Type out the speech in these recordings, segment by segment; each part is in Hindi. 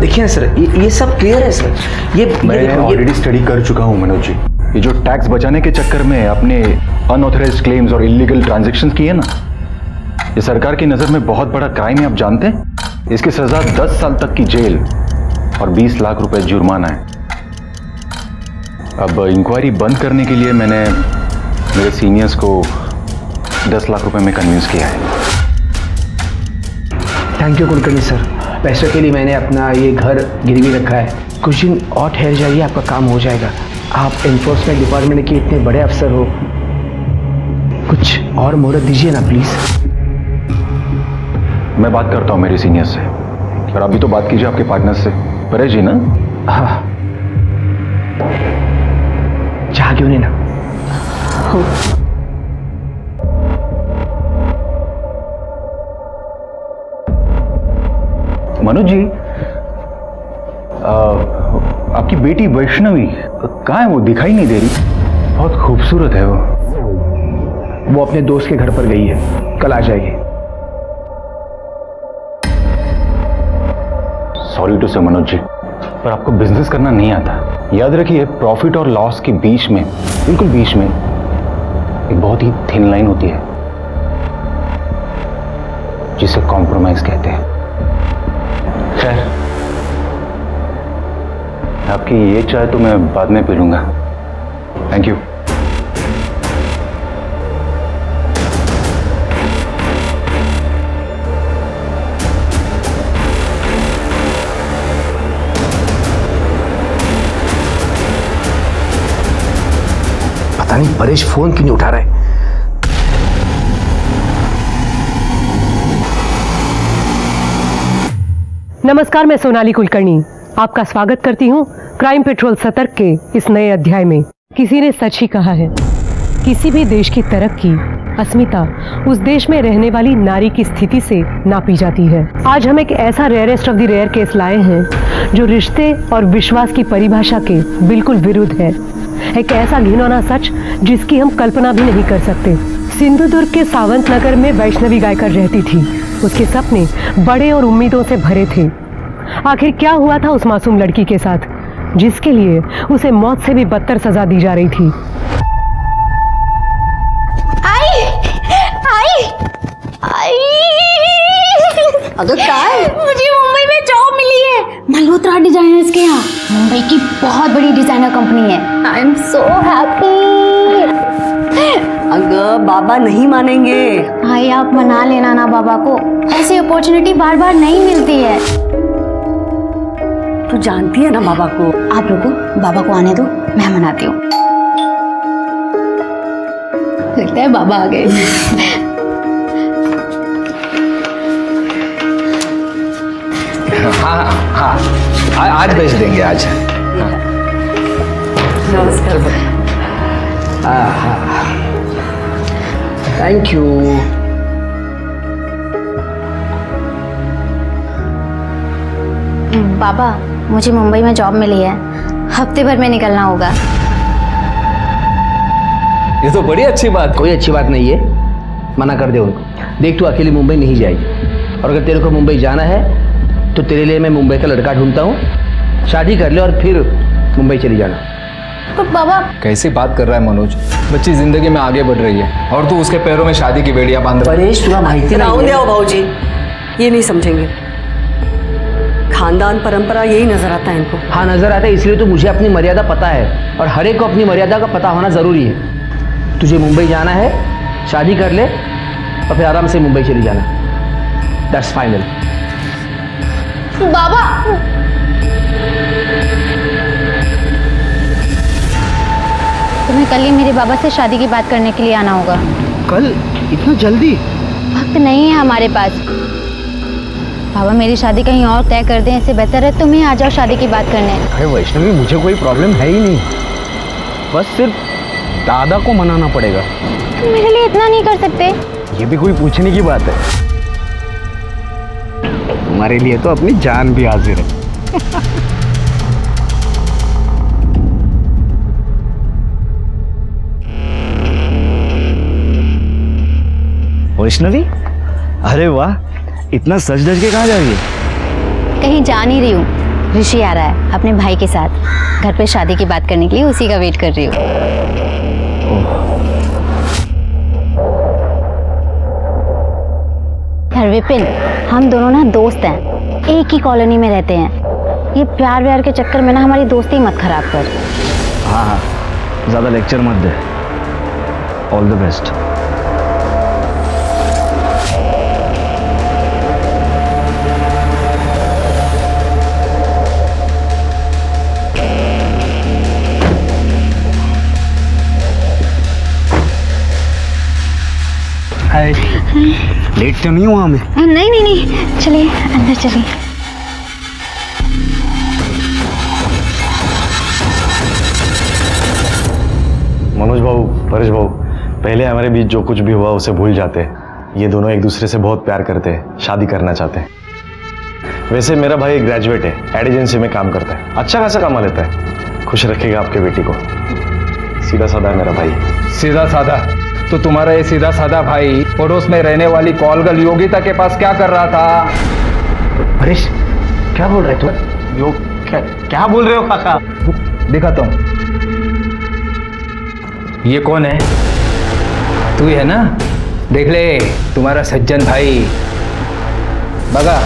देखिए सर, ये सब क्लियर है सर। मैं ऑलरेडी स्टडी कर चुका हूँ मनोज जी। ये जो टैक्स बचाने के चक्कर में आपने अनऑथराइज्ड क्लेम्स और इलीगल ट्रांजैक्शंस किए ना, ये सरकार की नज़र में बहुत बड़ा क्राइम है, आप जानते हैं। इसकी सज़ा 10 साल तक की जेल और 20 लाख रुपए जुर्माना है। अब इंक्वायरी बंद करने के लिए मैंने मेरे सीनियर्स को 10 लाख रुपए में कन्विंस किया है। Thank you Kulkarni sir. पैसों के लिए मैंने अपना ये घर गिरवी रखा है। कुछ दिन और ठहर जाइए, आपका काम हो जाएगा। आप एनफोर्समेंट डिपार्टमेंट के इतने बड़े अफसर हो, कुछ और मोहलत दीजिए ना प्लीज। मैं बात करता हूँ मेरे सीनियर से, और अभी तो बात कीजिए आपके पार्टनर से, परेश जी ना। हाँ, चाह क्यों नहीं ना। मनोज जी, आपकी बेटी वैष्णवी कहाँ है? वो दिखाई नहीं दे रही। बहुत खूबसूरत है वो अपने दोस्त के घर पर गई है, कल आ जाएगी। सॉरी टू से मनोज जी, पर आपको बिजनेस करना नहीं आता। याद रखिए, प्रॉफिट और लॉस के बीच में, बिल्कुल बीच में, एक बहुत ही थिन लाइन होती है जिसे कॉम्प्रोमाइज कहते हैं। खैर, आपकी ये चाय तो मैं बाद में पी लूंगा। Thank you. पता नहीं परेश फोन क्यों नहीं उठा रहा है। नमस्कार, मैं सोनाली कुलकर्णी आपका स्वागत करती हूँ क्राइम पेट्रोल सतर्क के इस नए अध्याय में। किसी ने सच ही कहा है, किसी भी देश की तरक्की, अस्मिता उस देश में रहने वाली नारी की स्थिति से नापी जाती है। आज हम एक ऐसा rarest of the rare case लाए हैं जो रिश्ते और विश्वास की परिभाषा के बिल्कुल विरुद्ध है। एक ऐसा घिनौना सच जिसकी हम कल्पना भी नहीं कर सकते। सिंधुदुर्ग के सावंत नगर में वैष्णवी गायकर रहती थी। उसके सपने बड़े और उम्मीदों से भरे थे। आखिर क्या हुआ था उस मासूम लड़की के साथ, जिसके लिए उसे मौत से भी बदतर सजा दी जा रही थी? अगर काय मुझे मुंबई में जॉब मिली है मल्होत्रा डिजाइनर्स के यहाँ। मुंबई की बहुत बड़ी डिजाइनर कंपनी है। I am so happy. अगर बाबा नहीं मानेंगे। भाई आप मना लेना ना बाबा को, ऐसी अपॉर्चुनिटी बार बार नहीं मिलती है। तू जानती है ना बाबा को। आप रुको, बाबा को आने दो, मैं मनाती हूँ। लगता है बाबा आ गए। हाँ हाँ, आज भेज देंगे आज। नमस्कार। हाँ, थैंक यू। बाबा, मुझे मुंबई में जॉब मिली है, हफ्ते भर में निकलना होगा। ये तो बड़ी अच्छी बात। कोई अच्छी बात नहीं है, मना कर दे उनको। देख, तू अकेली मुंबई नहीं जाएगी, और अगर तेरे को मुंबई जाना है तो तेरे लिए मैं मुंबई का लड़का ढूंढता हूँ। शादी कर ले और फिर मुंबई चली जाना। तो बाबा, कैसी बात कर रहा है मनोज? बच्ची जिंदगी में आगे बढ़ रही है और तू उसके पैरों में शादी की बेड़ियां बांध रहा है। परेश, तुरा माहिती नहीं है। भाऊजी, ये नहीं समझेंगे। खानदान परंपरा यही नजर आता है इनको। हाँ, नजर आता है, इसलिए तो मुझे अपनी मर्यादा पता है, और हर एक को अपनी मर्यादा का पता होना जरूरी है। तुझे मुंबई जाना है, शादी कर ले और फिर आराम से मुंबई चली जाना। That's final. बाबा, तुम्हें कल ही मेरे बाबा से शादी की बात करने के लिए आना होगा। कल? इतना जल्दी? वक्त नहीं है हमारे पास। बाबा, मेरी शादी कहीं और तय कर दें, इससे बेहतर है तुम ही आ जाओ शादी की बात करने। अरे वैष्णवी, मुझे कोई प्रॉब्लम है ही नहीं, बस सिर्फ दादा को मनाना पड़ेगा। तुम मेरे लिए इतना नहीं कर सकते? ये भी कोई पूछने की बात है? तुम्हारे लिए तो अपनी जान भी हाजिर है। वैष्णवी, अरे वाह, इतना सज धज के कहाँ जा रही है? कहीं जा नहीं रही हूँ, ऋषि आ रहा है अपने भाई के साथ घर पे शादी की बात करने के लिए, उसी का वेट कर रही हूँ। यार विपिन, हम दोनों ना दोस्त हैं, एक ही कॉलोनी में रहते हैं। ये प्यार व्यार के चक्कर में ना हमारी दोस्ती मत खराब कर। हाँ हाँ, ज़्यादा लेक्चर मत दे। All the best. Hi, late तो नहीं हुआ मैं? नहीं नहीं नहीं, चलिए अंदर चलिए। मनोज भाऊ, परेश भाऊ, पहले हमारे बीच जो कुछ भी हुआ उसे भूल जाते हैं। ये दोनों एक दूसरे से बहुत प्यार करते हैं, शादी करना चाहते हैं। वैसे मेरा भाई ग्रेजुएट है, एड एजेंसी में काम करता है, अच्छा खासा कमा लेता है। खुश रखेगा आपके बेटी को। सीधा साधा है मेरा भाई। सीधा साधा? तो तुम्हारा ये सीधा साधा भाई पड़ोस में रहने वाली कॉलगर्ल योगिता के पास क्या कर रहा था? परेश, क्या बोल रहे तुम? यो क्या बोल रहे हो काका? दिखाता हूँ। ये कौन है? तू ही है ना? देख ले, तुम्हारा सज्जन भाई। बगा।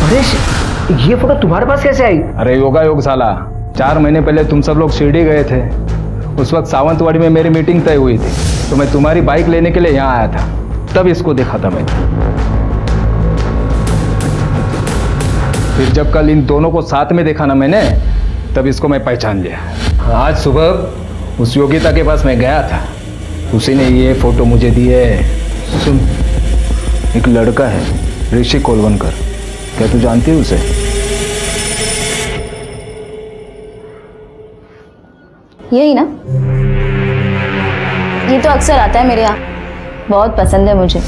परेश, ये फोटो तुम्हारे पास कैसे आई? अरे योगा योग साला, 4 महीने पहले तुम सब लोग शिरडी गए थे। उस वक्त सावंतवाड़ी में मेरी मीटिंग तय हुई थी, तो मैं तुम्हारी बाइक लेने के लिए यहाँ आया था, तब इसको देखा था मैंने। फिर जब कल इन दोनों को साथ में देखा ना मैंने, तब इसको मैं पहचान लिया। आज सुबह उस योगिता के पास मैं गया था, उसी ने ये फोटो मुझे दी है। सुन, एक लड़का है ऋषि कोलवनकर, क्या तू जानती है उसे? यही ना, ये तो अक्सर आता है मेरे यहाँ, बहुत पसंद है मुझे।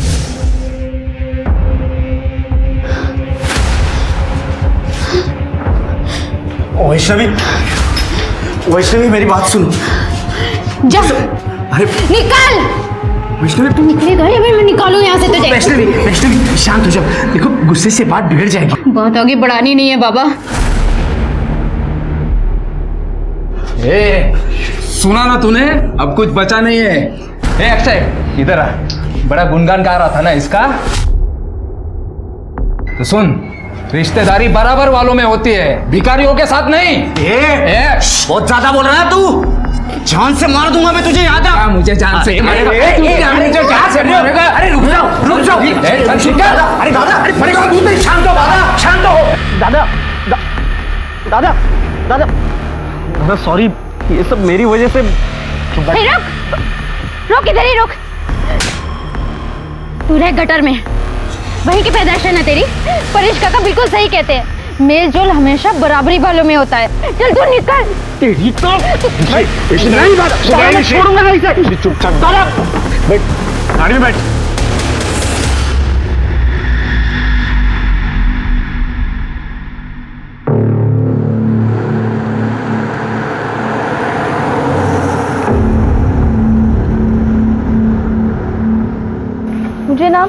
वैष्णवी, वैष्णवी मेरी बात सुनो। जा, अरे निकल। वैष्णवी, तू निकलेगा या फिर मैं निकालूं यहाँ से तुझे? वैष्णवी, वैष्णवी शांत हो जाओ। देखो गुस्से से बात बिगड़ जाएगी। बात आगे बढ़ानी नहीं है बाबा। ए, सुना ना तूने? अब कुछ बचा नहीं है। ए अक्षय, इधर आ। बड़ा गुणगान गा रहा था ना इसका। तो सुन, रिश्तेदारी बराबर वालों में होती है, भिखारियों के साथ नहीं। बहुत ज्यादा बोल रहा है तू। जान से मार दूंगा मैं तुझे, याद है? मुझे जान से मारेगा? मुझे जान से मारेगा? अरे रुक जाओ, रुक जाओ। अरे दादा, अरे परेशान, शांत हो दादा, शांत हो। दादा, दादा, दादा, दादा सॉरी, ये सब मेरी वजह से। रुक, रुक, इधर ही रुक। तू रह गटर में, वहीं की पैदाइश है ना तेरी। परेश काका बिल्कुल सही कहते हैं, मेल जोल हमेशा बराबरी वालों में होता है। चल तू निकल। तेरी तो नहीं दादा, मैं छोड़ूंगा नहीं इसे। चुपचाप दादा, बैठ, गाड़ी में बैठ। मुझे ना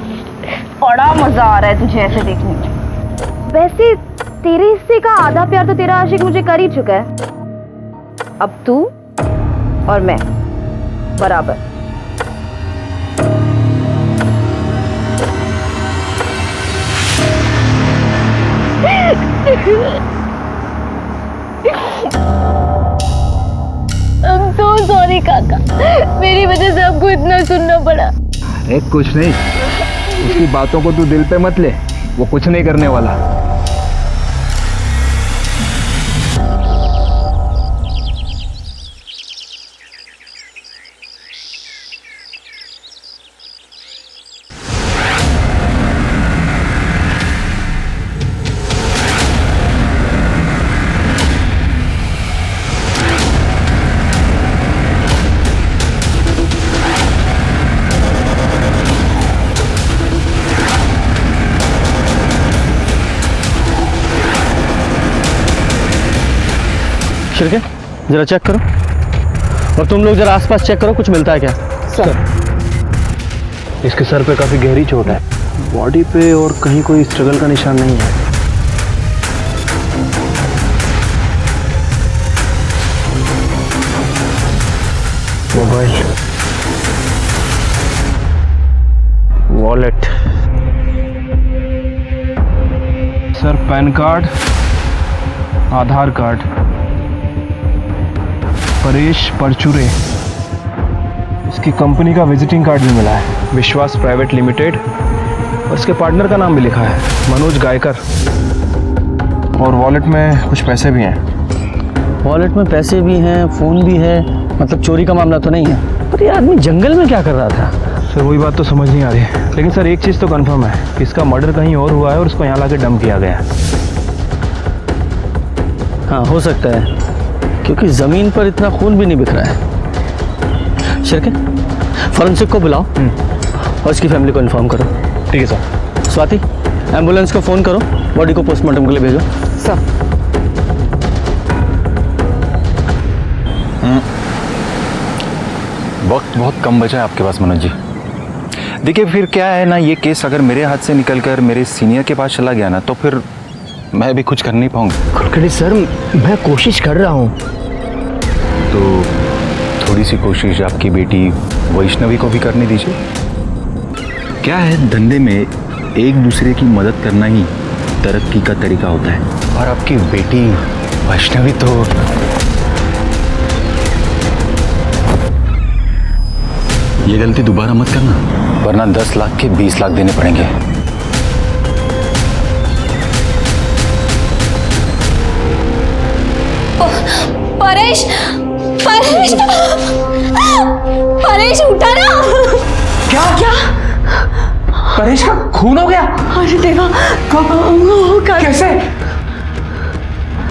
बड़ा मजा आ रहा है तुझे ऐसे देखने में। वैसे तेरे हिस्से का आधा प्यार तो तेरा आशिक मुझे कर ही चुका है। अब तू और मैं बराबर। I'm so sorry काका, मेरी वजह से आपको इतना सुनना पड़ा। अरे कुछ नहीं, उसकी बातों को तू दिल पे मत ले, वो कुछ नहीं करने वाला। शिरके, जरा चेक करो, और तुम लोग जरा आसपास चेक करो, कुछ मिलता है क्या? सर। इसके सर पे काफी गहरी चोट है, बॉडी पे और कहीं कोई स्ट्रगल का निशान नहीं है। Mobile, wallet, sir pan card, Aadhaar card, Paresh Parchure, इसकी कंपनी का विजिटिंग कार्ड भी मिला है, विश्वास प्राइवेट लिमिटेड, और इसके पार्टनर का नाम भी लिखा है, मनोज गायकर। और वॉलेट में कुछ पैसे भी हैं। वॉलेट में पैसे भी हैं, फ़ोन भी है, मतलब चोरी का मामला तो नहीं है। पर ये आदमी जंगल में क्या कर रहा था? सर वही बात तो समझ नहीं आ रही है, लेकिन सर एक चीज़ तो कंफर्म है कि इसका मर्डर कहीं और हुआ है और उसको यहाँ लाके डंप किया गया है। हाँ हो सकता है, क्योंकि ज़मीन पर इतना खून भी नहीं बिखरा है। शिरके, फॉरेंसिक को बुलाओ और इसकी फैमिली को इन्फॉर्म करो। ठीक है सर। स्वाति, एम्बुलेंस को फ़ोन करो, बॉडी को पोस्टमार्टम के लिए भेजो। सर वक्त बहुत कम बचा है आपके पास मनोज जी। देखिए फिर क्या है ना, ये केस अगर मेरे हाथ से निकलकर मेरे सीनियर के पास चला गया ना, तो फिर मैं भी कुछ कर नहीं पाऊंगा। कुलकर्णी सर, मैं कोशिश कर रहा हूँ। तो थोड़ी सी कोशिश आपकी बेटी वैष्णवी को भी करने दीजिए। क्या है, धंधे में एक दूसरे की मदद करना ही तरक्की का तरीका होता है। और आपकी बेटी वैष्णवी तो ये गलती दोबारा मत करना, वरना 10 लाख के 20 लाख देने पड़ेंगे। परेश, परेश, परेश उठा ना। क्या क्या? परेश का खून हो गया? अरे देवा, कैसे?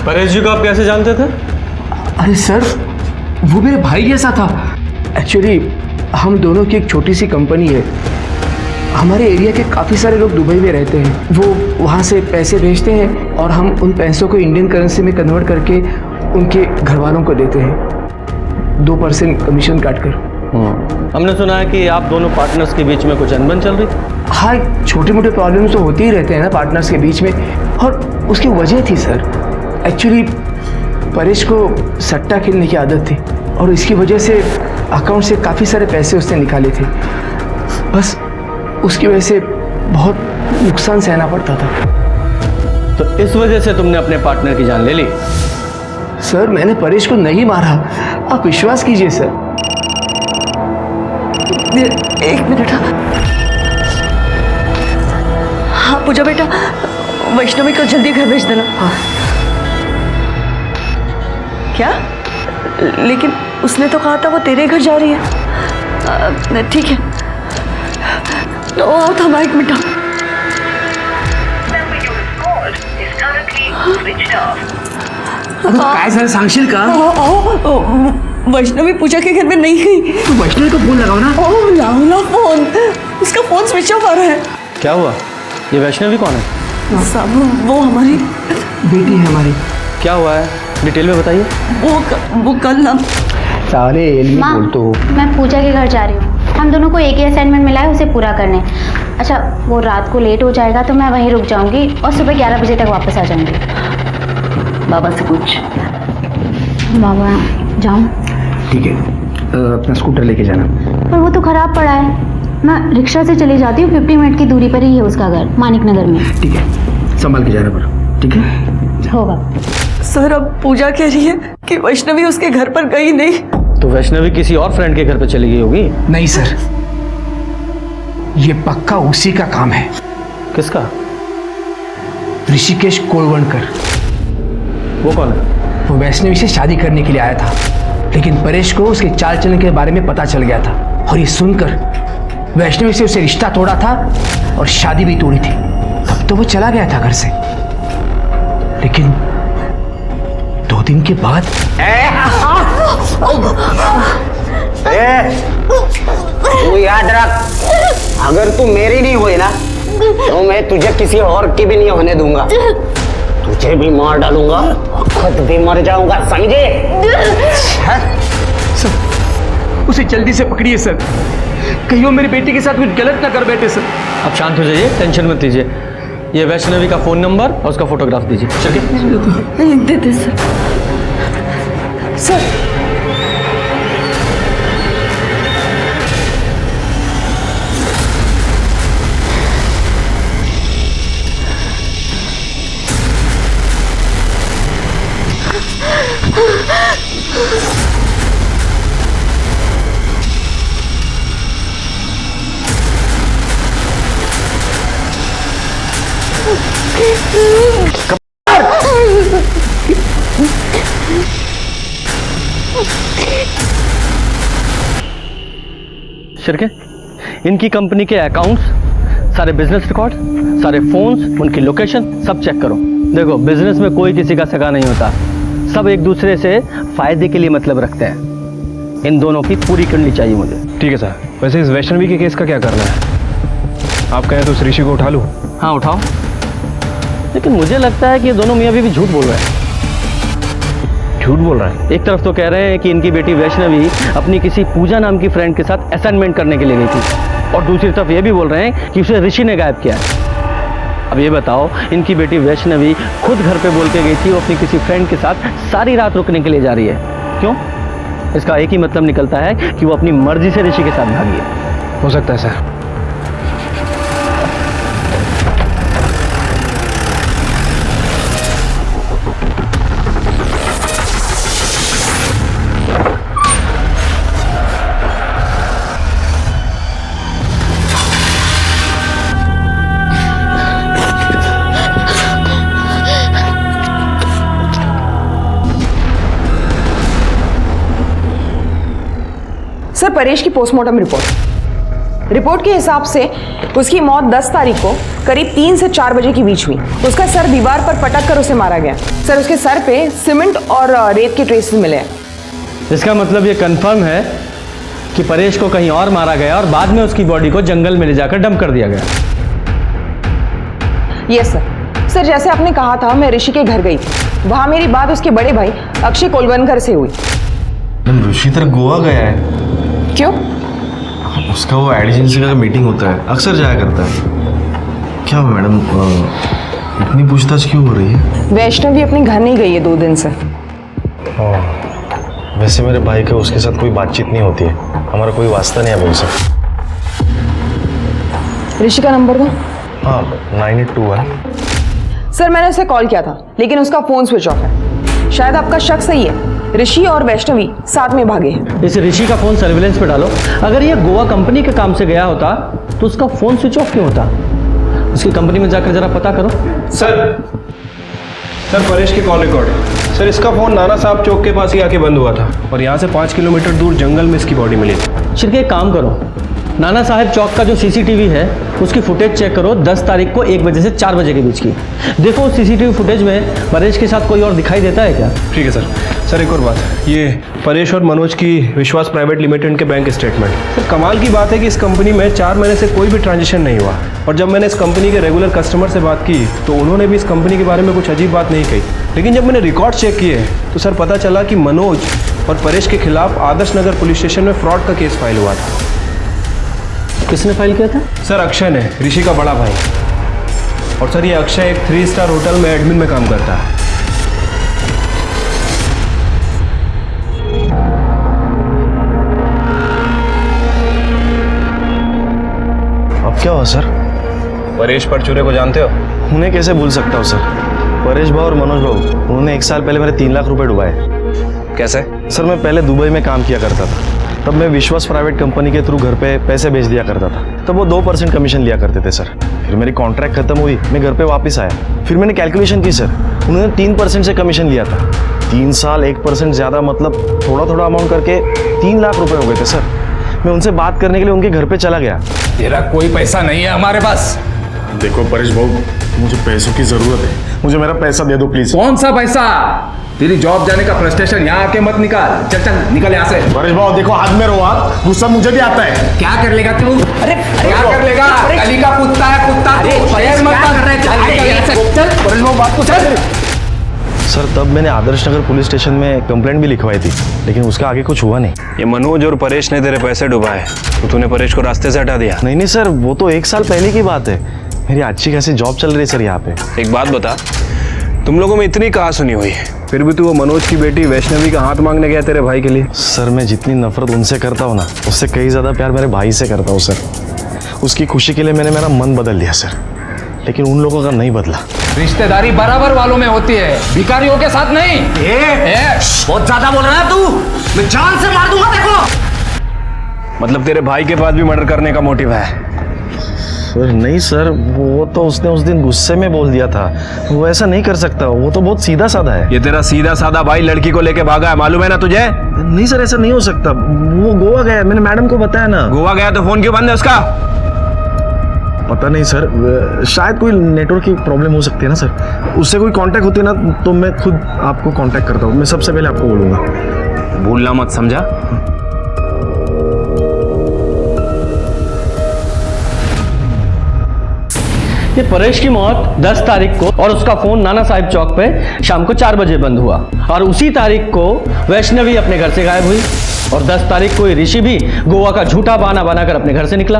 परेश जी को आप कैसे जानते थे? अरे सर, वो मेरे भाई जैसा था। एक्चुअली हम दोनों की एक छोटी सी कंपनी है। हमारे एरिया के काफ़ी सारे लोग दुबई में रहते हैं। वो वहाँ से पैसे भेजते हैं और हम उन पैसों को इंडियन करेंसी में कन्वर्ट करके उनके घर वालों को देते हैं 2% कमीशन काटकर। हमने सुना है कि आप दोनों पार्टनर्स के बीच में कुछ अनबन चल रही थी। हाँ, छोटे मोटे प्रॉब्लम्स तो होते ही रहते हैं ना पार्टनर्स के बीच में, और उसकी वजह थी सर। एक्चुअली परेश को सट्टा खेलने की आदत थी और इसकी वजह से अकाउंट से काफ़ी सारे पैसे उसने निकाले थे। बस उसकी वजह से बहुत नुकसान सहना पड़ता था। तो इस वजह से तुमने अपने पार्टनर की जान ले ली? सर मैंने परेश को नहीं मारा, आप विश्वास कीजिए सर। एक मिनट। हाँ पूजा बेटा, वैष्णवी को जल्दी घर भेज देना। हाँ। क्या? लेकिन उसने तो कहा था वो तेरे घर जा रही है। ठीक है, तो आओ थमा एक मिनट। काय झालं सांगशील का? वैष्णवी पूजा के घर में नहीं गई। तू वैष्णवी को फोन लगाओ ना। ओह लाओ ना फोन, उसका फोन स्विच ऑफ आ रहा है। क्या हुआ? ये वैष्णवी कौन है? साहब वो हमारी बेटी है हमारी। क्या हुआ है, डिटेल में बताइए। वो कल ना सारे एलियन माँ, बोल तो। मैं पूजा के घर जा रही हूँ। हम दोनों को एक ही असाइनमेंट मिला है, उसे पूरा करने। अच्छा, वो रात को लेट हो जाएगा तो मैं वहीं रुक जाऊंगी और सुबह 11 बजे तक वापस आ जाऊंगी। बाबा से पूछ। बाबा जाऊँ? ठीक है, अपना स्कूटर लेके जाना। पर वो तो खराब पड़ा है। मैं रिक्शा से चली जाती हूँ, 50 मिनट की दूरी पर ही है उसका घर, मानिक नगर में। ठीक है, संभाल के जाना पर। ठीक है, होगा। सर अब पूजा कह रही है कि वैष्णवी उसके घर पर गई नहीं। तो वैष्णवी किसी और फ्रेंड के घर पे चली गई होगी। नहीं सर, ये पक्का उसी का काम है। किसका? ऋषिकेश कोलवणकर। वो कौन है? वो वैष्णवी से शादी करने के लिए आया था, लेकिन परेश को उसके चाल चलन के बारे में पता चल गया था और ये सुनकर वैष्णवी से उसे रिश्ता तोड़ा था और शादी भी तोड़ी थी। तब तो वो चला गया था घर से, लेकिन 2 दिन के बाद तू याद रख, अगर तू मेरी नहीं हुई ना तो मैं तुझे किसी और की भी नहीं होने दूंगा। तुझे भी मार डालूंगा, खुद भी मर जाऊंगा, समझे? उसे उसे जल्दी से पकड़िए सर, कहीं वो मेरी बेटी के साथ कुछ गलत ना कर बैठे सर। आप शांत हो जाइए, टेंशन मत लीजिए। ये वैष्णवी का फ़ोन नंबर और उसका फोटोग्राफ दीजिए। चलिए देते सर। सर शिरके, इनकी कंपनी के अकाउंट्स, सारे बिजनेस रिकॉर्ड, सारे फोन्स, उनकी लोकेशन सब चेक करो। देखो, बिजनेस में कोई किसी का सगा नहीं होता, सब एक दूसरे से फायदे के लिए मतलब रखते हैं। इन दोनों की पूरी करनी चाहिए मुझे। ठीक है सर। वैसे इस वैष्णवी के केस का क्या करना है? आप कहें तो उस ऋषि को उठा लूँ? हाँ उठाओ, लेकिन मुझे लगता है कि ये दोनों मियाँ बीवी झूठ बोल रहे हैं। झूठ बोल रहा है? एक तरफ तो कह रहे हैं कि इनकी बेटी वैष्णवी अपनी किसी पूजा नाम की फ्रेंड के साथ असाइनमेंट करने के लिए गई थी, और दूसरी तरफ ये भी बोल रहे हैं कि उसे ऋषि ने गायब किया है। अब ये बताओ, इनकी बेटी वैष्णवी खुद घर पे बोल के गई थी वो अपनी किसी फ्रेंड के साथ सारी रात रुकने के लिए जा रही है। क्यों? इसका एक ही मतलब निकलता है कि वो अपनी मर्जी से ऋषि के साथ भागी है। हो सकता है सर। सर, परेश की पोस्टमार्टम रिपोर्ट के हिसाब से उसकी मौत 10 तारीख को करीब 3 से 4 बजे के बीच हुई। उसका सर दीवार पर पटक कर उसे मारा गया। सर, उसके सर पे सीमेंट और रेत के ट्रेसेस मिले हैं। इसका मतलब ये कंफर्म है कि परेश को कहीं और मारा गया और बाद में उसकी बॉडी को जंगल में ले जाकर डंप कर दिया गया। Yes sir. सर, जैसे आपने कहा था, मैं ऋषि के घर गई थी। वहां मेरी बात उसके बड़े भाई अक्षय कोलवनकर से हुई। ऋषि तर गोवा गया है। क्यों? उसका वो एड एजेंसी का मीटिंग होता है, अक्सर जाया करता है। क्या मैडम, इतनी पूछताछ क्यों हो रही है? वैष्णवी अपने घर नहीं गई है 2 दिन से। वैसे मेरे भाई का उसके साथ कोई बातचीत नहीं होती है, हमारा कोई वास्ता नहीं है उनसे। ऋषि का नंबर दो। हाँ, 9821। सर, मैंने उसे कॉल किया था, लेकिन उसका फोन स्विच ऑफ है। शायद आपका शक सही है, ऋषि और वैष्णवी साथ में भागे हैं। इस ऋषि का फोन सर्विलेंस पे डालो। अगर ये गोवा कंपनी के काम से गया होता तो उसका फोन स्विच ऑफ क्यों होता? उसकी कंपनी में जाकर जरा पता करो। सर, परेश के कॉल रिकॉर्ड। सर, इसका फोन नाना साहब चौक के पास ही आके बंद हुआ था और यहाँ से 5 किलोमीटर दूर जंगल में इसकी बॉडी मिली थी। शिरके, एक काम करो, नाना साहब चौक का जो सीसीटीवी है उसकी फुटेज चेक करो 10 तारीख को 1 बजे से 4 बजे के बीच की। देखो उस सीसीटीवी फुटेज में परेश के साथ कोई और दिखाई देता है क्या? ठीक है सर। सर, एक और बात, ये परेश और मनोज की विश्वास प्राइवेट लिमिटेड के बैंक स्टेटमेंट। सर, कमाल की बात है कि इस कंपनी में 4 महीने से कोई भी ट्रांजेक्शन नहीं हुआ, और जब मैंने इस कंपनी के रेगुलर कस्टमर से बात की तो उन्होंने भी इस कंपनी के बारे में कुछ अजीब बात नहीं कही। लेकिन जब मैंने रिकॉर्ड चेक किए तो सर पता चला कि मनोज और परेश के खिलाफ आदर्श नगर पुलिस स्टेशन में फ्रॉड का केस फाइल हुआ था। किसने फाइल किया था? सर, अक्षय ने, ऋषि का बड़ा भाई। और सर, ये अक्षय एक 3 स्टार होटल में एडमिन में काम करता है। अब क्या हुआ सर? परेश परचूरे को जानते हो? उन्हें कैसे भूल सकता हूँ सर? परेश भाऊ और मनोज भाऊ, उन्होंने 1 साल पहले मेरे 3 लाख रुपए डुबाए। कैसे? सर, मैं पहले दुबई में काम किया करता था, तब मैं विश्वास प्राइवेट कंपनी के थ्रू घर पे पैसे भेज दिया करता था। तब वो 2% कमीशन लिया करते थे सर। फिर मेरी कॉन्ट्रैक्ट खत्म हुई, मैं घर पे वापस आया। फिर मैंने कैलकुलेशन की सर, उन्होंने 3% से कमीशन लिया था। 3 साल 1% ज़्यादा, मतलब थोड़ा थोड़ा अमाउंट करके 3 लाख रुपए हो गए थे सर। मैं उनसे बात करने के लिए उनके घर पे चला गया। तेरा कोई पैसा नहीं है हमारे पास। देखो परेश भाऊ, मुझे पैसों की जरूरत है, मुझे मेरा पैसा दे दो प्लीज। कौन सा पैसा? तेरी जॉब जाने का फ्रस्ट्रेशन यहाँ आके मत निकाल। चल चल निकल यहाँ से। परेश भाऊ देखो, हाथ में रहो आप, गुस्सा मुझे भी आता है। क्या कर लेगा तू? अरे क्या कर लेगा? गली का कुत्ता है कुत्ता। अरे मत कर रहे। चल परेश भाऊ, बात तो चल। सर तब मैंने आदर्श नगर पुलिस स्टेशन में कंप्लेंट भी लिखवाई थी, लेकिन उसका आगे कुछ हुआ नहीं। ये मनोज और परेश ने तेरे पैसे डुबाए तो तूने परेश को रास्ते से हटा दिया? नहीं सर, वो तो 1 साल पहले की बात है। मेरी अच्छी खासी जॉब चल रही है सर यहाँ पे। एक बात बता, तुम लोगों में इतनी कहा सुनी हुई है, फिर भी तू वो मनोज की बेटी वैष्णवी का हाथ मांगने गया तेरे भाई के लिए? सर मैं जितनी नफरत उनसे करता हूँ ना, उससे कई ज़्यादा प्यार मेरे भाई से करता हूँ सर। उसकी खुशी के लिए मैंने मेरा मन बदल दिया सर, लेकिन उन लोगों का नहीं बदला। रिश्तेदारी बराबर वालों में होती है, भिखारियों के साथ नहीं। बहुत ज्यादा बोल रहा है तू, मैं जान से मार दूंगा देखो। मतलब तेरे भाई के पास भी मर्डर करने का मोटिव है? सर नहीं सर, वो तो उसने उस दिन गुस्से में बोल दिया था, वो ऐसा नहीं कर सकता, वो तो बहुत सीधा साधा है। ये तेरा सीधा साधा भाई लड़की को लेके भागा है, मालूम है ना तुझे? नहीं सर, ऐसा नहीं हो सकता, वो गोवा गया, मैंने मैडम को बताया ना। गोवा गया तो फोन क्यों बंद है उसका? पता नहीं सर, शायद कोई नेटवर्क की प्रॉब्लम हो सकती है ना सर। उससे कोई कांटेक्ट होती है ना तो मैं खुद आपको कांटेक्ट करता हूँ, मैं सबसे पहले आपको बोलूँगा। भूलना मत, समझा? ये परेश की मौत 10 तारीख को और उसका फोन नाना साहिब चौक पे शाम को 4 बजे बंद हुआ, और उसी तारीख को वैष्णवी अपने घर से गायब हुई, और 10 तारीख को ये ऋषि भी गोवा का झूठा बहाना बनाकर अपने घर से निकला,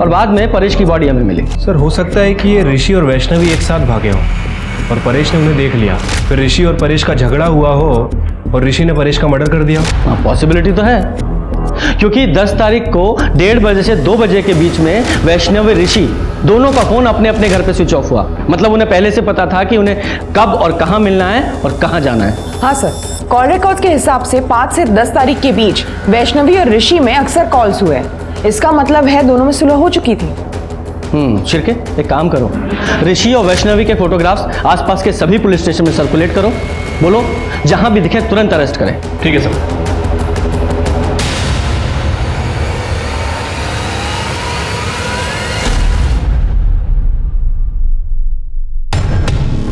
और बाद में परेश की बॉडी हमें मिली। सर हो सकता है कि ये ऋषि और वैष्णवी एक साथ भागे हों और परेश ने उन्हें देख लिया, फिर ऋषि और परेश का झगड़ा हुआ हो और ऋषि ने परेश का मर्डर कर दिया। हाँ, पॉसिबिलिटी तो है, क्योंकि 10 तारीख को 1:30 बजे से 2 बजे के बीच में वैष्णवी ऋषि दोनों का फोन अपने अपने घर पे स्विच ऑफ हुआ। मतलब उन्हें पहले से पता था कि उन्हें कब और कहां मिलना है और कहां जाना है। हाँ सर, कॉल रिकॉर्ड्स के हिसाब से 5 से 10 तारीख के बीच वैष्णवी और ऋषि में अक्सर कॉल्स हुए। इसका मतलब है दोनों में सुलह हो चुकी थी। शिरके, एक काम करो, ऋषि और वैष्णवी के फोटोग्राफ्स आसपास के सभी पुलिस स्टेशन में सर्कुलेट करो, बोलो जहां भी दिखे तुरंत अरेस्ट करें। ठीक है सर।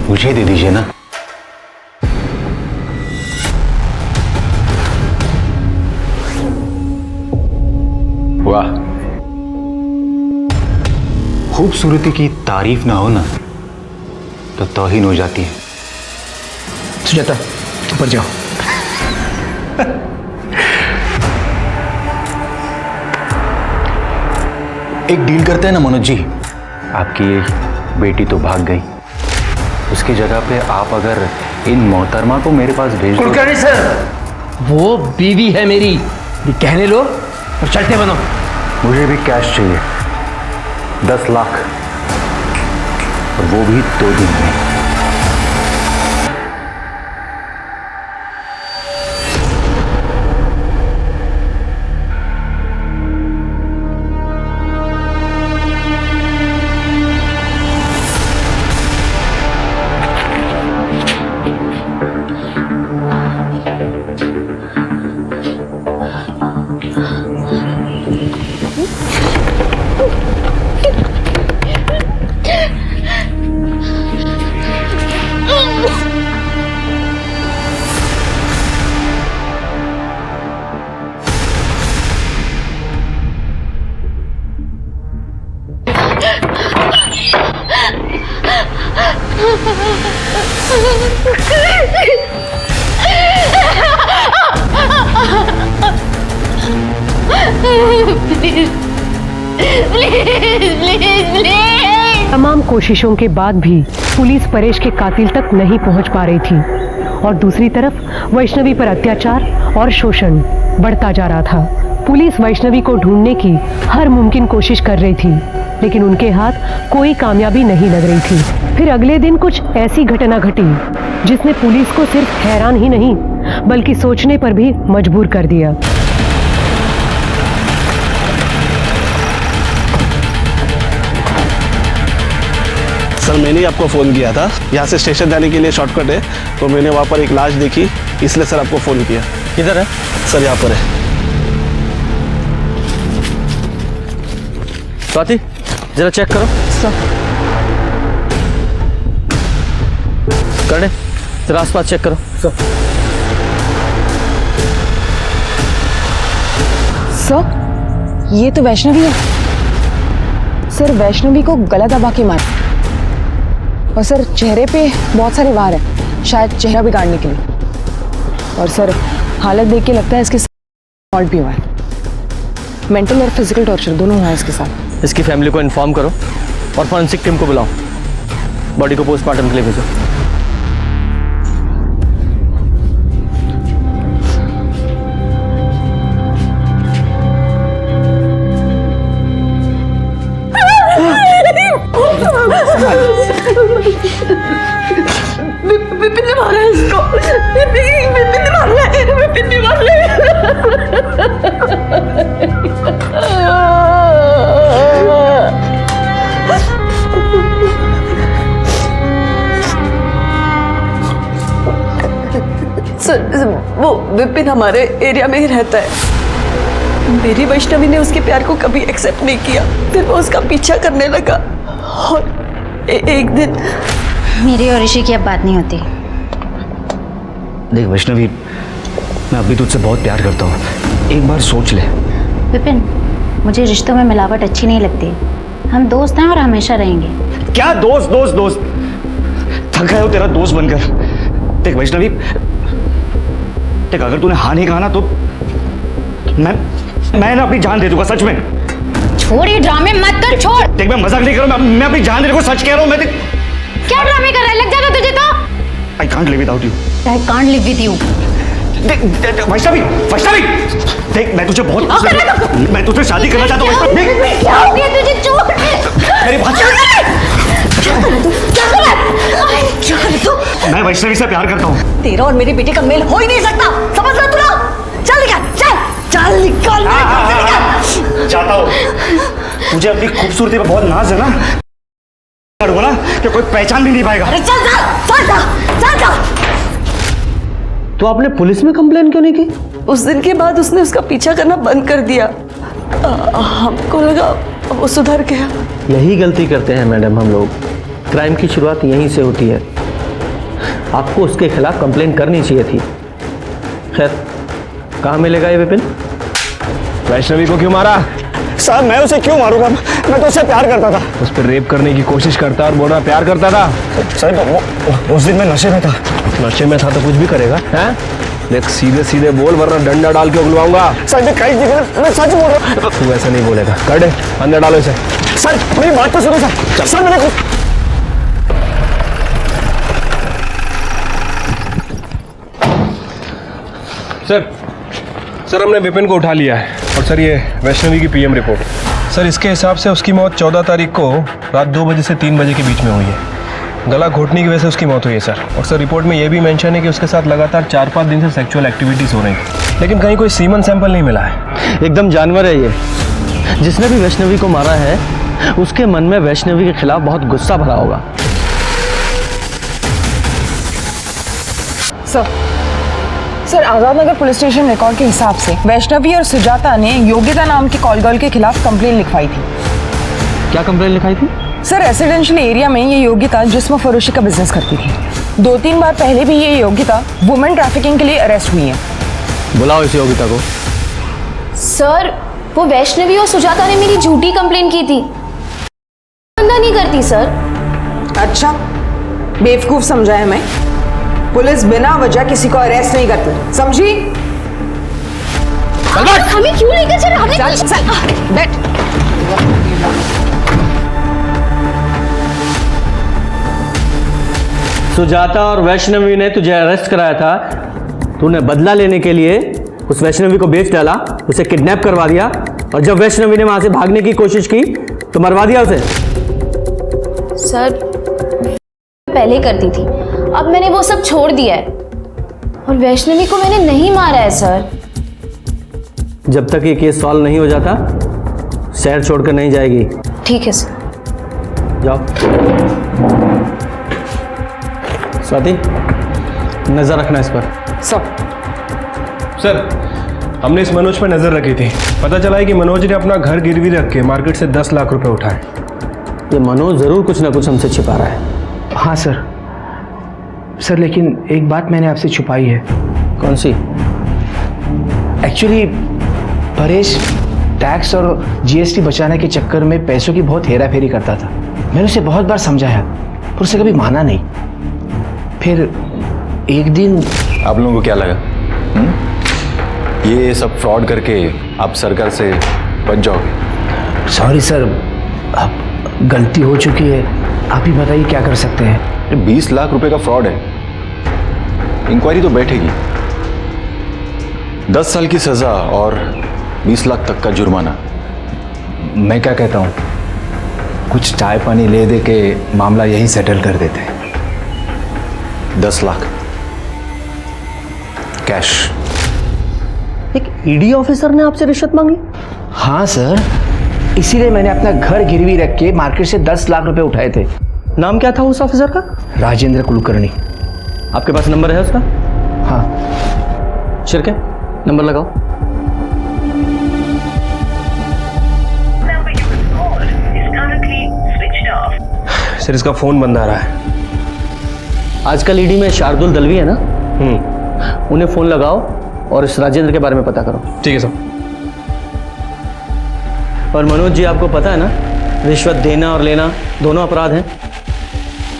मुझे दे दीजिए ना। वाह, खूबसूरती की तारीफ ना हो ना तो तौहीन हो जाती है। सुजाता, ऊपर जाओ। एक डील करते हैं ना मनोज जी, आपकी बेटी तो भाग गई, उसकी जगह पे आप अगर इन मोहतरमा को मेरे पास भेज दो। कुलकर्णी सर, वो बीवी है मेरी, ये कहने लो और चलते बनो। मुझे भी कैश चाहिए, 10 लाख, और वो भी 2 दिन में। तमाम कोशिशों के बाद भी पुलिस परेश के कातिल तक नहीं पहुंच पा रही थी, और दूसरी तरफ वैष्णवी पर अत्याचार और शोषण बढ़ता जा रहा था। पुलिस वैष्णवी को ढूंढने की हर मुमकिन कोशिश कर रही थी, लेकिन उनके हाथ कोई कामयाबी नहीं लग रही थी। फिर अगले दिन कुछ ऐसी घटना घटी जिसने पुलिस को सिर्फ हैरान ही नहीं बल्कि सोचने पर भी मजबूर कर दिया। सर मैंने ही आपको फ़ोन किया था, यहाँ से स्टेशन जाने के लिए शॉर्टकट है, तो मैंने वहाँ पर एक लाश देखी, इसलिए सर आपको फ़ोन किया। किधर है? सर यहाँ पर है। स्वाति, जरा चेक करो। करने, जरा आसपास चेक करो। सर, ये तो वैष्णवी है। सर, वैष्णवी को गला दबा के मारा, और सर चेहरे पे बहुत सारे वार हैं। शायद चेहरा बिगाड़ने के लिए। और सर हालत देख के लगता है इसके साथ भी हुआ है, मेंटल और फिजिकल टॉर्चर दोनों हुआ है इसके साथ। इसकी फैमिली को इन्फॉर्म करो और फॉरेंसिक टीम को बुलाओ, बॉडी को पोस्टमार्टम के लिए भेजो। विपिन ने मारा है इसको, विपिन ने मारा है, विपिन ने मारा है। सर वो विपिन हमारे एरिया में ही रहता है। मेरी वैष्णवी ने उसके प्यार को कभी एक्सेप्ट नहीं किया, फिर वो उसका पीछा करने लगा और एक दिन। मेरी और ऋषि की अब बात नहीं होती। देख वैष्णवी, मैं अभी तुझसे बहुत प्यार करता हूँ, एक बार सोच ले। विपिन, मुझे रिश्तों में मिलावट अच्छी नहीं लगती। हम दोस्त हैं और हमेशा रहेंगे। क्या दोस्त दोस्त दोस्त, थक गया हो तेरा दोस्त बनकर। देख वैष्णवी, देख अगर तूने हाँ नहीं कहा ना तो मैं ना अपनी जान दे दूंगा, सच में। छोड़ ये ड्रामे मत कर, छोड़। देख मैं मजाक नहीं कर रहा हूँ, मैं अपनी जान दे रहा हूँ, सच कह रहा हूँ मैं। क्या ड्रामे कर रहा है? लग जाएगा तुझे तो। I can't live without you. I can't live with you. Vaishnavi, Vaishnavi, देख मैं तुझे बहुत मैं तुझसे शादी करना चाहता हूँ। क्या हो गया तुझे? छोड़ मेरी बात क्या करे तू? मैं वैष्णवी से प्यार करता हूँ। तेरा और मेरी बेटी का मेल हो ही नहीं सकता, समझ रहा तू ना? चल निकल, चल निकल। चाहता हूँ, मुझे अपनी खूबसूरती पर बहुत नाज है ना, ना कि कोई पहचान भी नहीं पाएगा। अरे चल। तो आपने पुलिस में कंप्लेन क्यों नहीं की? उस दिन के बाद उसने उसका पीछा करना बंद कर दिया। हमको लगा वो सुधर गया। यही गलती करते हैं मैडम हम लोग। क्राइम की शुरुआत यहीं से होती है। आपको उसके खिलाफ कंप्लेन करनी चाहिए थी। खैर, कहाँ मिलेगा ये विपिन? वैष्णवी को क्यों मारा? साहब मैं उसे क्यों मारूंगा, मैं तो उससे प्यार करता था। उस पर रेप करने की कोशिश करता और बोलना प्यार करता था। साहब उस दिन मैं नशे में था। नशे में था तो कुछ भी करेगा हैं? देख सीधे सीधे बोल वरना डंडा डाल के उगलवाऊंगा। सर मैं सच बोल रहा हूँ। तू ऐसा नहीं बोलेगा। कर दे, अंदर डालो इसे। सर मेरी बात तो सुनो सर। सर मैंने सर हमने विपिन को उठा लिया है। और सर ये वैष्णवी की पीएम रिपोर्ट। सर इसके हिसाब से उसकी मौत 14 तारीख को रात 2 बजे से 3 बजे के बीच में हुई है। गला घोटने की वजह से उसकी मौत हुई है सर। और सर रिपोर्ट में ये भी मेंशन है कि उसके साथ लगातार 4-5 दिन से सेक्सुअल एक्टिविटीज़ हो रही थी, लेकिन कहीं कोई सीमन सैंपल नहीं मिला है। एकदम जानवर है ये। जिसने भी वैष्णवी को मारा है उसके मन में वैष्णवी के खिलाफ बहुत गुस्सा भरा होगा। Sir Azad Nagar police station record के हिसाब से वैष्णवी और सुजाता ने योगिता नाम की कॉल गर्ल के खिलाफ कंप्लेन लिखवाई थी। क्या कंप्लेन लिखाई थी? सर रेसिडेंशियल एरिया में ये योगिता जिस्म फरोशी का बिजनेस करती थी। 2-3 बार पहले भी ये योगिता वुमेन ट्रैफिकिंग के लिए अरेस्ट हुई है। बुलाओ इस योगिता को। सर वो वैष्णवी और सुजाता ने मेरी झूठी कंप्लेन की थी। बंदा नहीं करती सर। अच्छा बेवकूफ समझा है मैं। पुलिस बिना वजह किसी को अरेस्ट नहीं करती, समझी? हमें क्यों लेकर चल रहे? चल बैठ। सुजाता और वैष्णवी ने तुझे अरेस्ट कराया था। तूने बदला लेने के लिए उस वैष्णवी को बेच डाला, उसे किडनैप करवा दिया, और जब वैष्णवी ने वहां से भागने की कोशिश की तो मरवा दिया उसे। सर पहले करती थी, अब मैंने वो सब छोड़ दिया है और वैष्णवी को मैंने नहीं मारा है सर। जब तक ये केस सॉल्व नहीं हो जाता शहर छोड़कर नहीं जाएगी। ठीक है सर। जाओ। स्वाति नजर रखना इस पर। सर हमने इस मनोज पर नजर रखी थी। पता चला है कि मनोज ने अपना घर गिरवी रख के मार्केट से 10 लाख रुपए उठाए। ये मनोज जरूर कुछ ना कुछ हमसे छिपा रहा है। हाँ सर लेकिन एक बात मैंने आपसे छुपाई है। कौन सी? एक्चुअली परेश टैक्स और जीएसटी बचाने के चक्कर में पैसों की बहुत हेरा फेरी करता था। मैंने उसे बहुत बार समझाया पर उसे कभी माना नहीं। फिर एक दिन आप लोगों को क्या लगा ये सब फ्रॉड करके आप सरकार से बच जाओगे? सॉरी सर, अब गलती हो चुकी है, आप ही बताइए क्या कर सकते हैं। 20 लाख रुपए का फ्रॉड है, इंक्वायरी तो बैठेगी, 10 साल की सजा और 20 लाख तक का जुर्माना। मैं क्या कहता हूँ, कुछ चाय पानी ले दे के मामला यहीं सेटल कर देते हैं। 10 लाख कैश। एक ईडी ऑफिसर ने आपसे रिश्वत मांगी? हाँ सर, इसीलिए मैंने अपना घर गिरवी रख के मार्केट से 10 लाख रुपए उठाए थे। नाम क्या था उस ऑफिसर का? राजेंद्र कुलकर्णी। आपके पास नंबर है उसका? हाँ। शिरके, नंबर लगाओ। सर इसका फोन बंद आ रहा है। आजकल ईडी में शार्दुल दलवी है ना, उन्हें फोन लगाओ और इस राजेंद्र के बारे में पता करो। ठीक है सर। और मनोज जी, आपको पता है ना, रिश्वत देना और लेना दोनों अपराध हैं।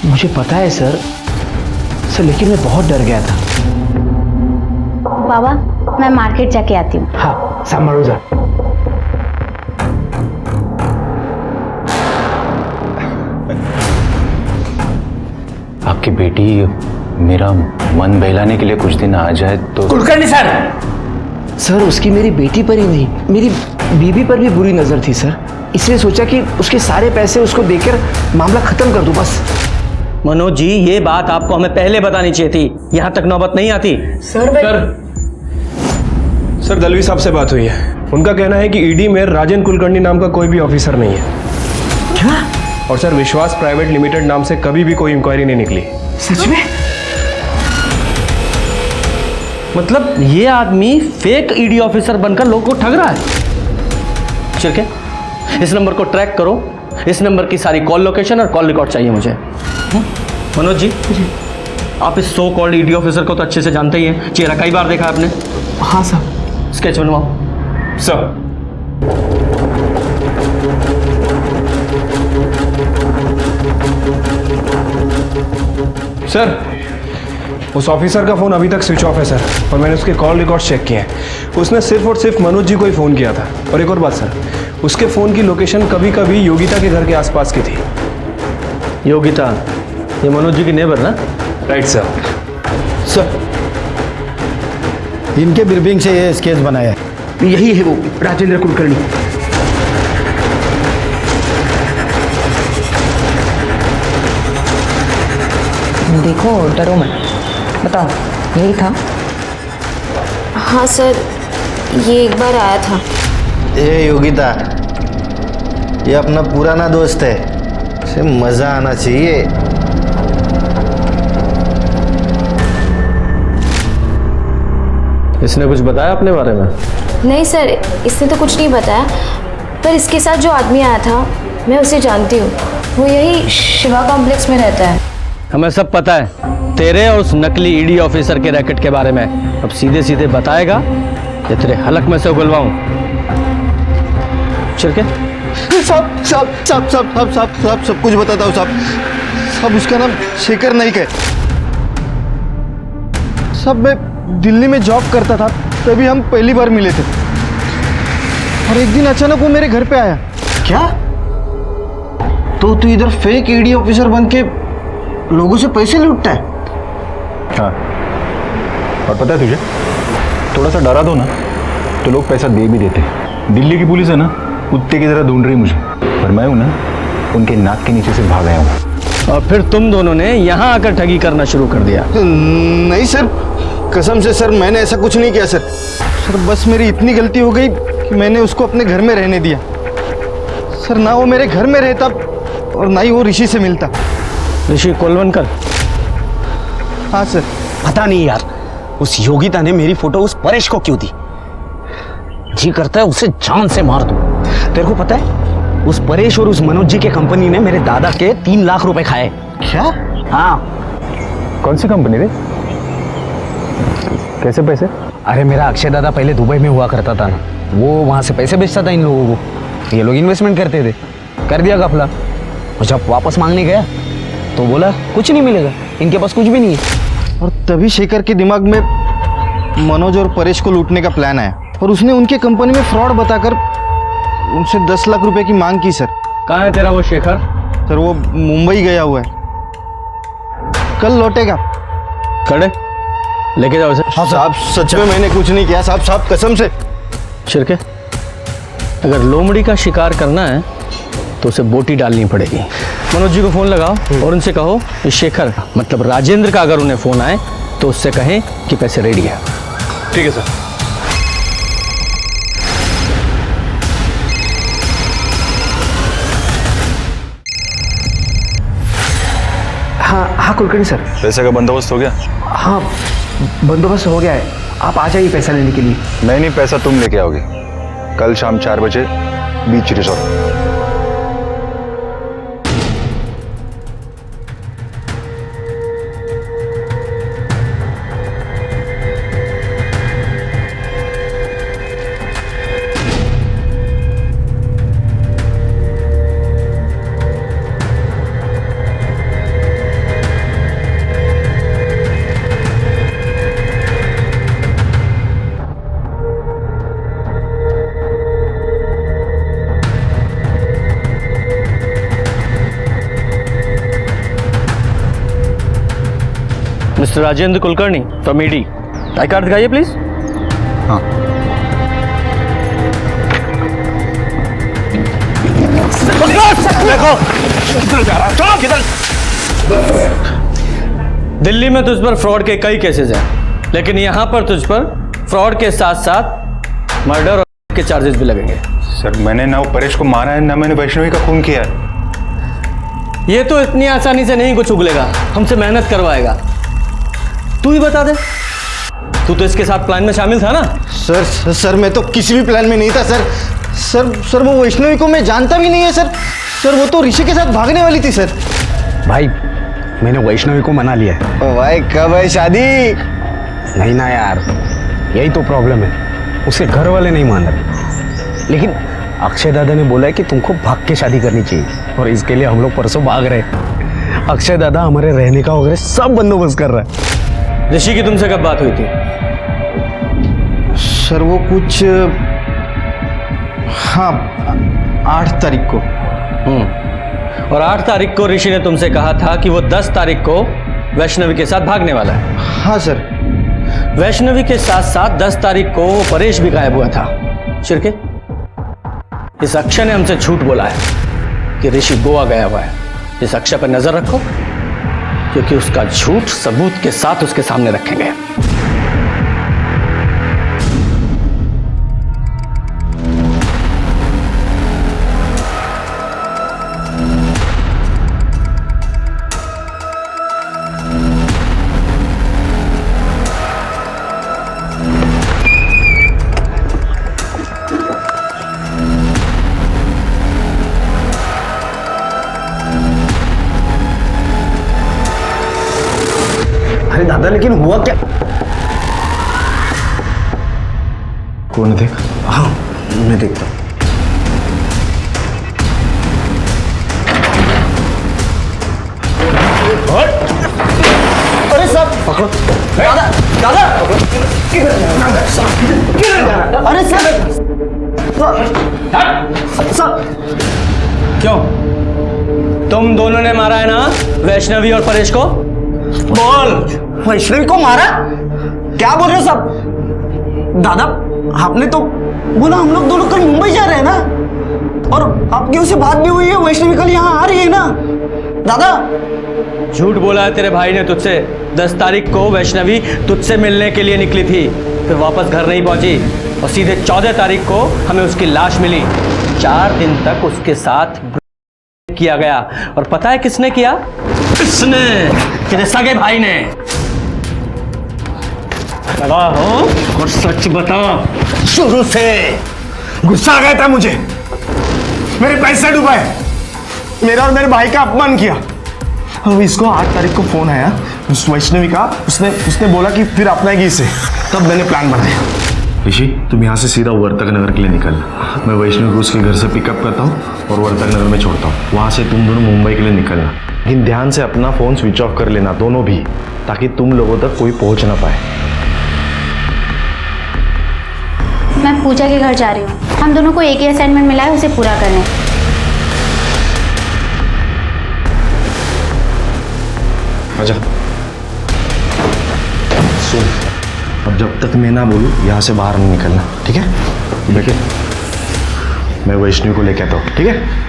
मुझे पता है सर, लेकिन मैं बहुत डर गया था। बाबा, मैं मार्केट जाके आती हूँ। हाँ, संभालो जा। आपकी बेटी मेरा मन बहलाने के लिए कुछ दिन आ जाए तो। कुलकर्णी सर, उसकी मेरी बेटी पर ही नहीं, मेरी बीवी पर भी बुरी नजर थी सर, इसलिए सोचा कि उसके सारे पैसे उसको देकर मामला खत्म कर दूं बस। मनोज जी, ये बात आपको हमें पहले बतानी चाहिए थी, यहां तक नौबत नहीं आती। सर दलवी साहब से बात हुई है, उनका कहना है कि ईडी में राजेंद्र कुलकर्णी नाम का कोई भी ऑफिसर नहीं है। क्या? और सर विश्वास प्राइवेट लिमिटेड नाम से कभी भी कोई इंक्वायरी नहीं निकली। सच में? मतलब ये आदमी फेक ईडी ऑफिसर बनकर लोगों को ठग रहा है। शिरके, इस नंबर को ट्रैक करो, इस नंबर की सारी कॉल लोकेशन और कॉल रिकॉर्ड चाहिए मुझे। मनोज जी, आप इस सो कॉल्ड ईडी ऑफिसर को तो अच्छे से जानते ही हैं, चेहरा कई बार देखा आपने। हाँ सर। स्केच बनवाओ। सर सर उस ऑफिसर का फोन अभी तक स्विच ऑफ है सर, और मैंने उसके कॉल रिकॉर्ड चेक किए हैं, उसने सिर्फ और सिर्फ मनोज जी को ही फ़ोन किया था। और एक और बात सर, उसके फ़ोन की लोकेशन कभी कभी योगिता के घर के आसपास की थी। योगिता, ये मनोज जी की नेबर ना? Right sir. सर, इनके ब्रीफिंग से ये स्केच बनाया है। यही है वो राजेंद्र कुलकर्णी। देखो, डरो मत, बताओ यही था? हाँ सर, ये एक बार आया था। ए योगिता, ये अपना पुराना दोस्त है, इसे मजा आना चाहिए। इसने कुछ बताया अपने बारे में? नहीं सर, इसने तो कुछ नहीं बताया, पर इसके साथ जो आदमी आया था मैं उसे जानती हूँ, वो यही शिवा कॉम्प्लेक्स में रहता है। हमें सब पता है तेरे और उस नकली ईडी ऑफिसर के रैकेट के बारे में। अब सीधे सीधे बताएगा या तेरे हलक में से उगलवाऊं? शिरके, सब कुछ बताता हूँ साहब। सब उसका नाम शेखर नाइक है। सब मैं दिल्ली में जॉब करता था, तभी हम पहली बार मिले थे, और एक दिन अचानक वो मेरे घर पे आया। क्या? तो तू इधर फेक ईडी ऑफिसर बन के लोगों से पैसे लूटता है? हाँ, और पता है तुझे, थोड़ा सा डरा दो ना तो लोग पैसा दे भी देते हैं। दिल्ली की पुलिस है ना, कुत्ते की तरह ढूंढ रही मुझे, पर मैं हूं ना, उनके नाक के नीचे से भाग आया हूं। और फिर तुम दोनों ने यहाँ आकर ठगी करना शुरू कर दिया? नहीं सर, कसम से सर, मैंने ऐसा कुछ नहीं किया सर। बस मेरी इतनी गलती हो गई कि मैंने उसको अपने घर में रहने दिया। सर, ना वो मेरे घर में रहता और ना ही वो ऋषि से मिलता। ऋषि कोलवनकर? हाँ सर। पता नहीं यार, उस योगिता ने मेरी फोटो उस परेश को क्यों दी? जी करता है उसे जान से मार दूं। तेरे को पता है, उस परेश और उस मनोज जी के कंपनी ने मेरे दादा के 3 लाख रुपए खाए। क्या? हाँ। कौन सी कंपनी रे? कैसे पैसे? अरे मेरा अक्षय दादा पहले दुबई में हुआ करता था ना, वो वहां से पैसे बेचता था इन लोगों को, ये लोग इन्वेस्टमेंट करते थे, कर दिया घपला। और जब वापस मांगने गया तो बोला कुछ नहीं मिलेगा, इनके पास कुछ भी नहीं है। और तभी शेखर के दिमाग में मनोज और परेश को लूटने का प्लान आया और उसने उनके कंपनी में फ्रॉड बताकर उनसे 10 लाख रुपए की मांग की सर। कहाँ है तेरा वो शेखर? सर वो मुंबई गया हुआ है, कल लौटेगा। खड़े लेके जाओ इसे। हाँ साहब सच में मैंने कुछ नहीं किया साहब, साहब कसम से। शिरके, अगर लोमड़ी का शिकार करना है तो उसे बोटी डालनी पड़ेगी। मनोज जी को फोन लगाओ और उनसे कहो कि शेखर मतलब राजेंद्र का अगर उन्हें फोन आए तो उससे कहें कि पैसे रेडी है। ठीक है सर। हाँ कुलकर्णी सर। पैसे का बंदोबस्त हो गया? हाँ बंदोबस्त हो गया है, आप आ जाइए पैसा लेने के लिए। नहीं, पैसा तुम लेके आओगे कल शाम 4 बजे बीच resort. Mister Rajendra Kulkarni from ED, I card दिखाइए प्लीज। हाँ देखो किधर जा रहा है, किधर। दिल्ली में तुझ पर फ्रॉड के कई केसेस हैं, लेकिन यहां पर तुझ पर फ्रॉड के साथ साथ मर्डर और के चार्जेस भी लगेंगे। सर मैंने ना वो परेश को मारा है ना मैंने वैष्णवी का खून किया है। ये तो इतनी आसानी से नहीं कुछ उगलेगा, हमसे मेहनत करवाएगा। तू ही बता दे, तू तो इसके साथ प्लान में शामिल था ना? सर मैं तो किसी भी प्लान में नहीं था सर। सर वो वैष्णवी को मैं जानता भी नहीं है सर। सर वो तो ऋषि के साथ भागने वाली थी सर। भाई मैंने वैष्णवी को मना लिया है। भाई कब है शादी? नहीं ना यार, यही तो प्रॉब्लम है, उसके घर वाले नहीं मान रहे। लेकिन अक्षय दादा ने बोला है कि तुमको भाग के शादी करनी चाहिए और इसके लिए हम लोग परसों भाग रहे हैं। अक्षय दादा हमारे रहने का वगैरह सब बंदोबस्त कर रहा है। ऋषि की तुमसे कब बात हुई थी? सर वो कुछ हाँ 8 तारीख को। और 8 तारीख को ऋषि ने तुमसे कहा था कि वो 10 तारीख को वैष्णवी के साथ भागने वाला है। हाँ सर। वैष्णवी के साथ साथ 10 तारीख को वो परेश भी गायब हुआ था। शिरके, इस अक्षय ने हमसे झूठ बोला है कि ऋषि गोवा गया हुआ है। इस अक्षय पर नजर रखो, क्योंकि उसका झूठ सबूत के साथ उसके सामने रखेंगे। अरे दादा लेकिन हुआ क्या? कौन देख? हाँ मैं देखता हूँ। अरे साहब पकड़ो। दादा दादा अरे सर क्यों? तुम दोनों ने मारा है ना वैष्णवी और परेश को? बोल, वैष्णवी को मारा? क्या बोल रहे हो सब? दादा आपने तो बोला हम लोग दोनों कल मुंबई जा रहे हैं ना, और आपकी उससे बात भी हुई है, वैष्णवी कल यहाँ आ रही है ना दादा। झूठ बोला है तेरे भाई ने तुझसे। 10 तारीख को वैष्णवी तुझसे मिलने के लिए निकली थी, फिर वापस घर नहीं पहुंची और सीधे 14 तारीख को हमें उसकी लाश मिली। 4 दिन तक उसके साथ किया गया, और पता है किसने किया? किसने? तेरे सगे भाई ने। लगा हो और सच बता। शुरू से गुस्सा आ गया था मुझे, मेरे पैसे डुबाए, मेरा और मेरे भाई का अपमान किया। अब इसको 8 तारीख को फोन आया उस वैष्णवी का, उसने बोला कि फिर अपनाएगी इसे, तब मैंने प्लान बनाया। ऋषि तुम यहाँ से सीधा वर्तक नगर के लिए निकलना। मैं वैष्णवी को उसके घर से पिकअप करता हूँ और वर्तक नगर में छोड़ता हूँ। वहाँ से तुम दोनों मुंबई के लिए निकलना, लेकिन ध्यान से अपना फ़ोन स्विच ऑफ कर लेना, दोनों भी, ताकि तुम लोगों तक कोई पहुँच ना पाए। मैं पूजा के घर जा रही हूँ। हम दोनों को एक ही असाइनमेंट मिला है, उसे पूरा करने। आजा। सुन, अब जब तक मैं ना बोलूँ यहाँ से बाहर नहीं निकलना, ठीक है? देखिए, मैं वैष्णवी को लेके आता हूँ, ठीक है?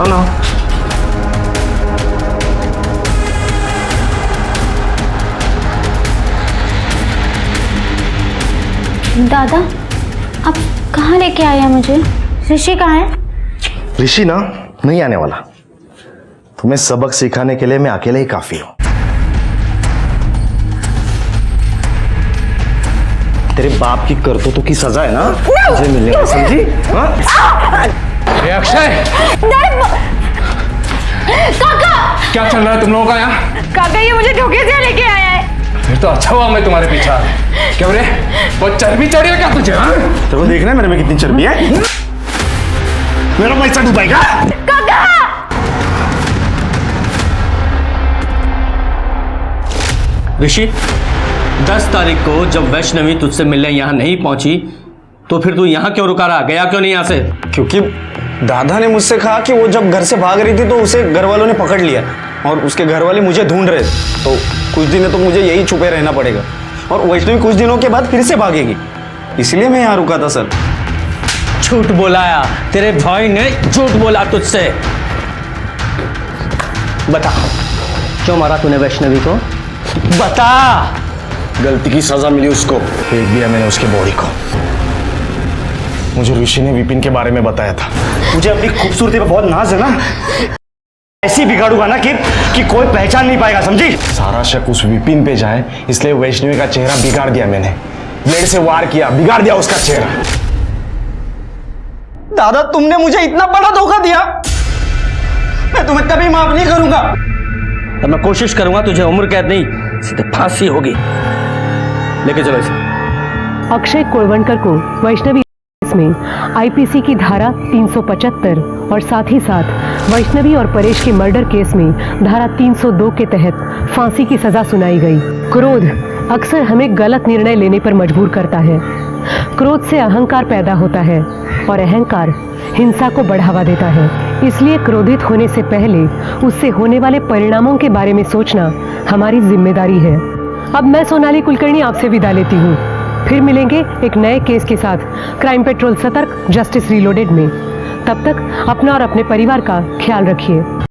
ना दादा, आप कहाँ लेके आए हैं मुझे? ऋषि कहाँ है? ऋषि ना नहीं आने वाला। तुम्हें सबक सिखाने के लिए मैं अकेले ही काफी हूं। तेरे बाप की करतूतों की सजा है ना मुझे मिलने को, समझी? अक्षय, काका क्या चल रहा है तुम लोगों का यहाँ? काका ये मुझे धोखे से लेके आया है। फिर तो अच्छा हुआ मैं तुम्हारे पीछे। क्या रे, वो चर्बी चढ़ी है क्या तुझे? तेरे को देखना है मेरे में कितनी चर्बी है? मेरा पैसा डूबाएगा। काका ऋषि, 10 तारीख को जब वैष्णवी तुझसे मिलने यहाँ नहीं पहुंची तो फिर तू यहाँ क्यों रुका रहा? गया क्यों नहीं यहाँ से? क्योंकि दादा ने मुझसे कहा कि वो जब घर से भाग रही थी तो उसे घर वालों ने पकड़ लिया और उसके घर वाले मुझे ढूंढ रहे थे। तो कुछ दिनों तो मुझे यही छुपे रहना पड़ेगा और वैष्णवी कुछ दिनों के बाद फिर से भागेगी, इसलिए मैं यहाँ रुका था सर। झूठ बोलाया तेरे भाई ने, झूठ बोला तुझसे। बता क्यों मारा तूने वैष्णवी को? बता। गलती की सजा मिली उसको, फेंक दिया मैंने उसके बॉडी को। मुझे ऋषि ने विपिन के बारे में बताया था। मुझे अपनी खूबसूरती पे बहुत नाज है ना, ऐसी बिगाड़ूंगा ना कि कोई पहचान नहीं पाएगा, समझी? सारा शक उस विपिन पे जाए, इसलिए वैष्णवी का चेहरा बिगाड़ दिया मैंने। ब्लेड से वार किया, बिगाड़ दिया उसका चेहरा। दादा, तुमने मुझे इतना बड़ा धोखा दिया, मैं तुम्हें कभी माफ नहीं करूंगा। तो मैं कोशिश करूंगा तुझे उम्र कैद नहीं, सीधे फांसी होगी। लेके चलो इसे। अक्षय कोलवणकर को वैष्णवी में आईपीसी की धारा 375 और साथ ही साथ वैष्णवी और परेश के मर्डर केस में धारा 302 के तहत फांसी की सजा सुनाई गई। क्रोध अक्सर हमें गलत निर्णय लेने पर मजबूर करता है। क्रोध से अहंकार पैदा होता है और अहंकार हिंसा को बढ़ावा देता है। इसलिए क्रोधित होने से पहले उससे होने वाले परिणामों के बारे में सोचना हमारी जिम्मेदारी है। अब मैं सोनाली कुलकर्णी आपसे विदा लेती हूँ। फिर मिलेंगे एक नए केस के साथ क्राइम पेट्रोल सतर्क, जस्टिस रीलोडेड में। तब तक अपना और अपने परिवार का ख्याल रखिए।